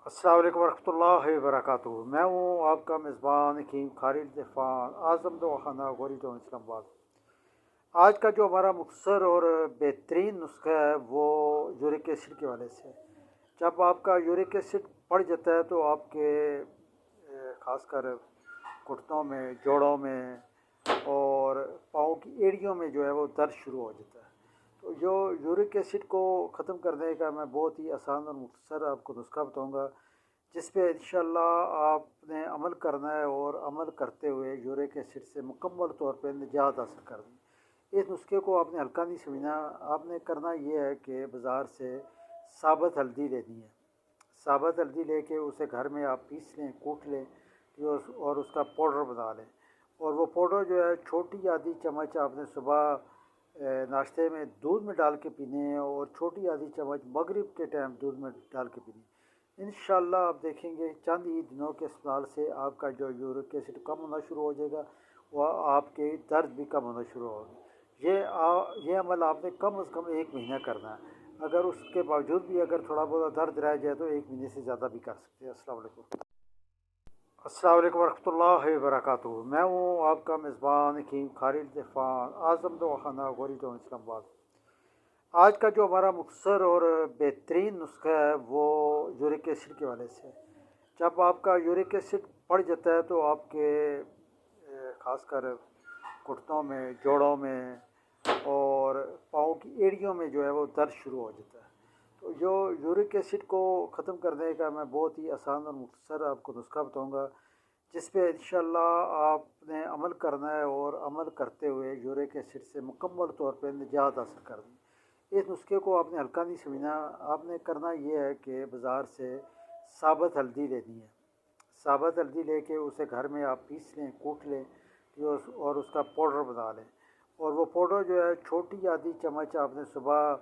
अस्सलाम वालेकुम वरहमतुल्लाहि वबरकातुहू। मैं हूँ आपका मेज़बान हकीम खालिद फ़ान आज़म दो खाना गोरी टाउन इस्लामाबाद। आज का जो हमारा मुख्तसर और बेहतरीन नुस्खा है वो यूरिक एसिड के वाले से। जब आपका यूरिक एसिड बढ़ जाता है तो आपके ख़ासकर घुटनों में, जोड़ों में और पाँव की एड़ियों में जो है वो दर्द शुरू हो जाता है। तो जो यूरिक एसिड को ख़त्म करने का मैं बहुत ही आसान और मुख्तसर आपको नुस्खा बताऊंगा, जिस पे इंशाल्लाह आपने अमल करना है और अमल करते हुए यूरिक एसिड से मुकम्मल तौर पे निजात हासिल करनी है। इस नुस्खे को आपने हल्का नहीं समझना। आपने करना ये है कि बाज़ार से साबुत हल्दी लेनी है। साबुत हल्दी लेके उसे घर में आप पीस लें, कूट लें और उसका पाउडर बना लें। और वो पाउडर जो है छोटी आधी चम्मच आपने सुबह नाश्ते में दूध में डाल के पीने हैं और छोटी आधी चम्मच मगरिब के टाइम दूध में डाल के पीने। इंशाल्लाह आप देखेंगे चंद ही दिनों के इस्तेमाल से आपका जो यूरिक एसिड कम होना शुरू हो जाएगा, वह आपके दर्द भी कम होना शुरू होगा। ये अमल आपने कम से कम 1 महीना करना है। अगर उसके बावजूद भी अगर थोड़ा बहुत दर्द रह जाए तो 1 महीने से ज़्यादा भी कर सकते हैं। अस्सलाम वालेकुम। अस्सलाम वालेकुम वरहमतुल्लाहि वबरकातुहू। मैं हूँ आपका मेज़बान हकीम खालिद फ़ान आज़म दो खाना गोरी टाउन इस्लामाबाद। आज का जो हमारा मुख्तसर और बेहतरीन नुस्खा है वो यूरिक एसिड के वाले से। जब आपका यूरिक एसिड बढ़ जाता है तो आपके ख़ासकर घुटनों में, जोड़ों में और पाँव की एड़ियों में जो है वो दर्द शुरू हो जाता है। तो जो यूरिक एसिड को ख़त्म करने का मैं बहुत ही आसान और मुख्तसर आपको नुस्खा बताऊंगा, जिस पे इंशाल्लाह आपने अमल करना है और अमल करते हुए यूरिक एसिड से मुकम्मल तौर पे निजात हासिल करनी है। इस नुस्खे को आपने हल्का नहीं समझना। आपने करना ये है कि बाज़ार से साबुत हल्दी लेनी है। साबुत हल्दी लेके उसे घर में आप पीस लें, कूट लें और उसका पाउडर बना लें। और वो पाउडर जो है छोटी आधी चम्मच आपने सुबह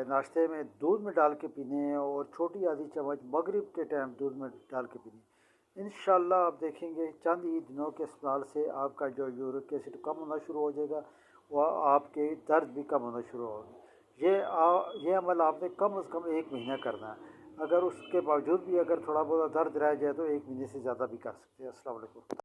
नाश्ते में दूध में डाल के पीने हैं और छोटी आधी चम्मच मगरिब के टाइम दूध में डाल के पीने। इंशाल्लाह आप देखेंगे चंद ही दिनों के इस्तेमाल से आपका जो यूरिक एसिड कम होना शुरू हो जाएगा, वह आपके दर्द भी कम होना शुरू होगा। ये अमल आपने कम से कम 1 महीना करना है। अगर उसके बावजूद भी अगर थोड़ा बहुत दर्द रह जाए तो 1 महीने से ज़्यादा भी कर सकते हैं। अस्सलाम वालेकुम।